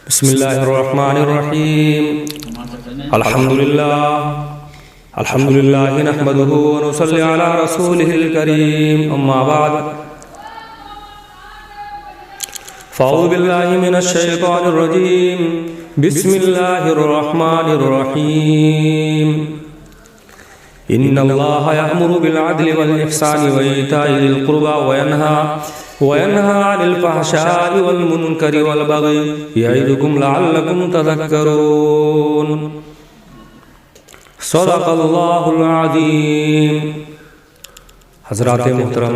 بسم اللہ الرحمن الرحیم الحمد للہ نحمده ونصلی علی رسوله الکریم اما بعد فاعوذ باللہ من الشیطان الرجیم بسم اللہ الرحمن الرحیم ان اللہ یأمر بالعدل والإحسان وإیتاء ذی القربى وینہا عن الفحشاء والمنکر والبغی یعظکم لعلکم تذکرون صدق اللہ العظیم۔ حضرات محترم،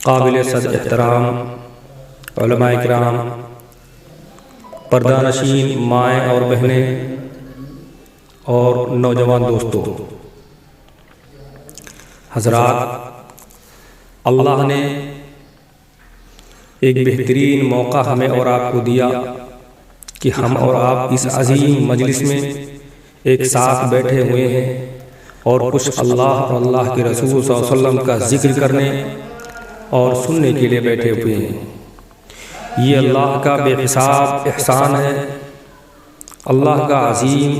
قابل صد احترام علماء اکرام، پردہ نشین مائیں اور بہنیں اور نوجوان دوستوں، حضرات، اللہ نے ایک بہترین موقع ہمیں اور آپ کو دیا کہ ہم اور آپ اس عظیم مجلس میں ایک ساتھ بیٹھے ہوئے ہیں اور کچھ اللہ اور اللہ کے رسول صلی اللہ علیہ وسلم کا ذکر کرنے اور سننے کے لیے بیٹھے ہوئے ہیں۔ یہ اللہ کا بے حساب احسان ہے، اللہ کا عظیم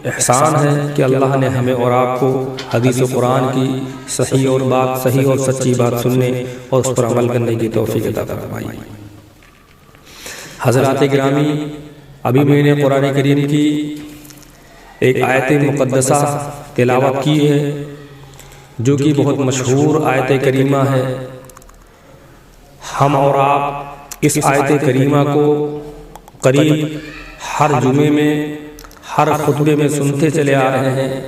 احسان ہے کہ اللہ نے ہمیں اور آپ کو حدیث و قرآن کی صحیح اور سچی بات سننے اور اس پر عمل کرنے کی توفیق عطا فرمائی۔ حضرات گرامی، ابھی میں نے قرآن کریم کی ایک آیت مقدسہ تلاوت کی ہے جو کہ بہت مشہور آیت کریمہ ہے۔ ہم اور آپ اس آیت کریمہ کو قریب ہر جمعے میں، ہر خطبے میں سنتے چلے آ رہے ہیں،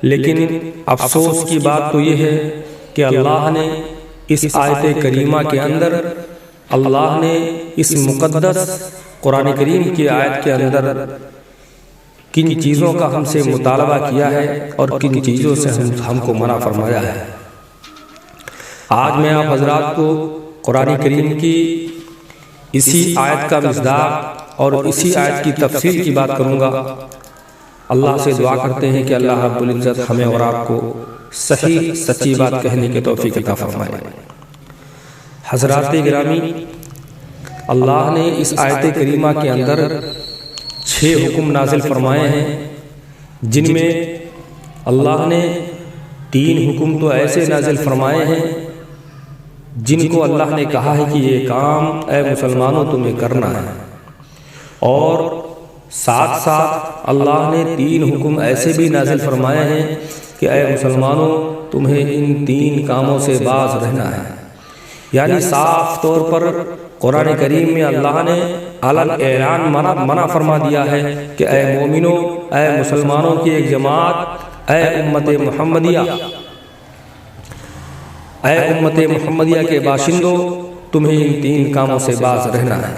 لیکن افسوس کی بات تو یہ ہے کہ اللہ نے اس آیت کریمہ کے اندر، اللہ نے اس مقدس قرآن کریم کی آیت کے اندر کن چیزوں کا ہم سے مطالبہ کیا ہے اور کن چیزوں سے ہم کو منع فرمایا ہے۔ آج میں آپ حضرات کو قرآن کریم کی اسی آیت کا مصداق اور اسی آیت کی تفسیر کی بات کروں گا۔ اللہ سے دعا کرتے ہیں کہ اللہ رب العزت ہمیں اور آپ کو صحیح سچی بات کہنے کی توفیق عطا فرمائے۔ حضرات گرامی، اللہ نے اس آیت کریمہ کے اندر 6 حکم نازل فرمائے ہیں، جن میں اللہ نے 3 حکم تو ایسے نازل فرمائے ہیں جن کو اللہ نے کہا ہے کہ یہ کام اے مسلمانوں تمہیں کرنا ہے، اور ساتھ ساتھ اللہ نے 3 حکم ایسے بھی نازل فرمائے ہیں کہ اے مسلمانوں تمہیں ان 3 کاموں سے باز رہنا ہے۔ یعنی صاف طور پر قرآن کریم میں اللہ نے علن اعلان منع فرما دیا ہے کہ اے مومنوں، اے مسلمانوں کی ایک جماعت، اے امت محمدیہ کے باشندوں، تمہیں ان 3 کاموں سے باز رہنا ہے۔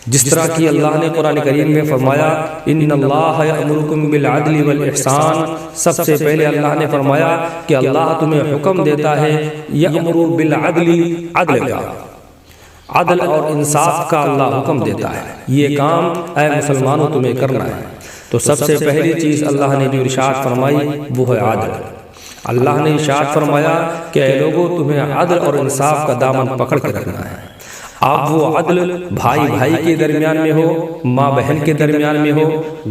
جس طرح کہ اللہ نے قرآن کریم میں فرمایا ان اللہ یأمرکم بالعدل والاحسان، سب سے پہلے اللہ نے فرمایا کہ اللہ تمہیں حکم دیتا ہے یأمر بالعدل، عدل اور انصاف کا اللہ حکم دیتا ہے، یہ کام اے مسلمانوں تمہیں کرنا ہے۔ تو سب سے پہلی چیز اللہ نے جو ارشاد فرمائی وہ ہے عدل۔ اللہ نے ارشاد فرمایا کہ اے لوگوں تمہیں عدل اور انصاف کا دامن پکڑ کے رکھنا ہے۔ آپ وہ عدل بھائی کے درمیان میں ہو، ماں بہن کے درمیان میں ہو،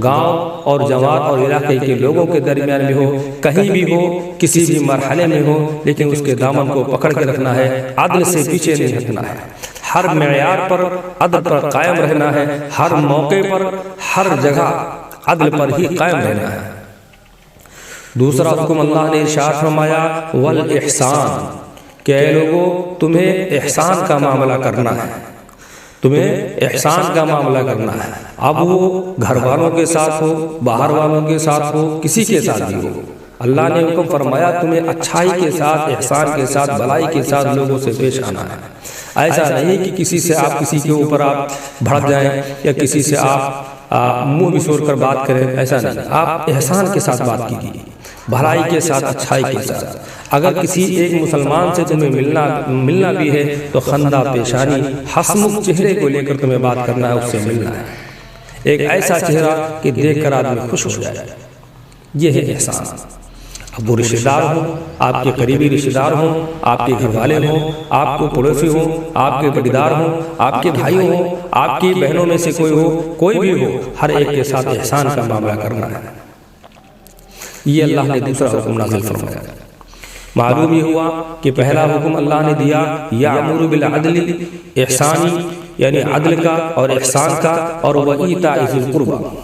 گاؤں اور جماعت اور علاقے کے لوگوں کے درمیان میں ہو، کہیں بھی ہو، کسی بھی مرحلے میں ہو، لیکن اس کے دامن کو پکڑ کے رکھنا ہے، عدل سے پیچھے نہیں ہٹنا ہے، ہر معیار پر عدل پر قائم رہنا ہے، ہر موقع پر، ہر جگہ عدل پر ہی قائم رہنا ہے۔ دوسرا حکم اللہ نے ارشاد فرمایا والاحسان، کہ اے لوگوں تمہیں احسان کا معاملہ کرنا ہے، تمہیں احسان کا معاملہ کرنا ہے۔ اب وہ گھر والوں کے ساتھ ہو، باہر والوں کے ساتھ ہو، کسی کے ساتھ بھی ہو، اللہ نے حکم فرمایا تمہیں اچھائی کے ساتھ، احسان کے ساتھ، بھلائی کے ساتھ لوگوں سے پیش آنا ہے۔ ایسا نہیں کہ کسی سے آپ کسی کے اوپر آپ بھڑک جائیں یا کسی سے آپ منہ بسور کر بات کریں، ایسا نہیں، آپ احسان کے ساتھ بات کیجیے، بھلائی کے ساتھ، اچھائی کے ساتھ۔ اگر کسی ایک مسلمان سے تمہیں ملنا بھی ہے تو خندہ پیشانی، ہسمکھ چہرے کو لے کر تمہیں بات کرنا ہے، اس سے ملنا ہے، ایک ایسا چہرہ کہ دیکھ کر آدمی خوش ہو جائے، یہ ہے احسان۔ اب وہ رشتہ دار ہوں، آپ کے قریبی رشتہ دار ہوں، آپ کے گھر والے ہوں، آپ کو پڑوسی ہوں، آپ کے پٹیدار ہوں، آپ کے بھائی ہوں، آپ کی بہنوں میں سے کوئی ہو، کوئی بھی ہو، ہر ایک کے ساتھ احسان کا معاملہ کرنا ہے۔ یہ اللہ نے دوسرا حکم نازل فرمایا۔ معلوم یہ ہوا کہ پہلا حکم اللہ نے دیا یامر بالعدل، احسانی یعنی عدل کا اور احسان کا، اور وایتاء ذی القربی۔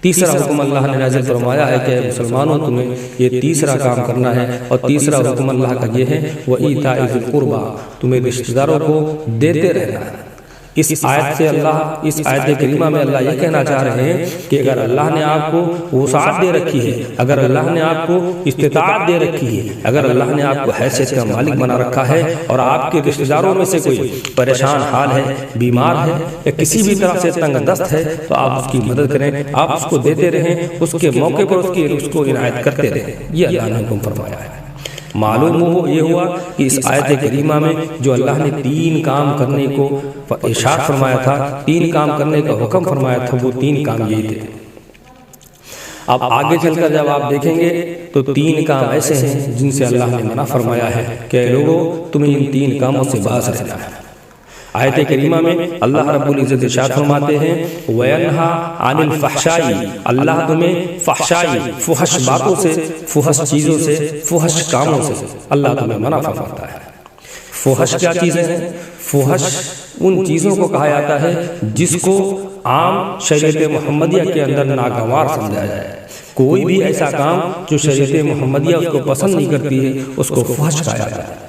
تیسرا حکم اللہ نے نازل فرمایا ہے کہ مسلمانوں تمہیں یہ تیسرا کام کرنا ہے، اور تیسرا حکم اللہ کا یہ ہے وایتاء ذی القربی، تمہیں رشتہ داروں کو دیتے رہنا ہے۔ اس آیت سے اس آیت کریمہ میں اللہ یہ کہنا چاہ رہے ہیں کہ اگر اللہ نے آپ کو وسعت دے رکھی ہے، اگر اللہ نے آپ کو استطاعت دے رکھی ہے، اگر اللہ نے آپ کو حیثیت کا مالک بنا رکھا ہے، اور آپ کے رشتہ داروں میں سے کوئی پریشان حال ہے، بیمار ہے، یا کسی بھی طرح سے تنگ دست ہے، تو آپ اس کی مدد کریں، آپ اس کو دیتے رہیں، اس کے موقع پر اس کو عنایت کرتے رہیں۔ یہ اللہ نے حکم فرمایا ہے۔ معلوم یہ ہوا کہ اس آیت کریمہ میں جو اللہ نے 3 کام کرنے کو ارشاد فرمایا تھا، 3 کام کرنے کا حکم فرمایا تھا، وہ 3 کام یہ تھے۔ اب آگے چل کر جب آپ دیکھیں گے تو 3 کام ایسے ہیں جن سے اللہ نے منع فرمایا ہے کہ لوگوں تمہیں ان 3 کاموں سے باز رہنا ہے۔ آیت کریمہ میں اللہ رب العزت ارشاد فرماتے ہیں وَيَنْهَا عَنِ الْفَحْشَاءِ، اللہ تمہیں فحشائی، فحش باتوں سے، فحش چیزوں سے، فحش کاموں سے اللہ تمہیں منع فرماتا ہے۔ فحش کیا چیزیں ہیں؟ فحش ان چیزوں کو کہا جاتا ہے جس کو عام شریعت محمدیہ کے اندر ناگوار سمجھا جائے۔ کوئی بھی ایسا کام جو شریعت محمدیہ اس کو پسند نہیں کرتی ہے، اس کو فحش کہا جاتا ہے۔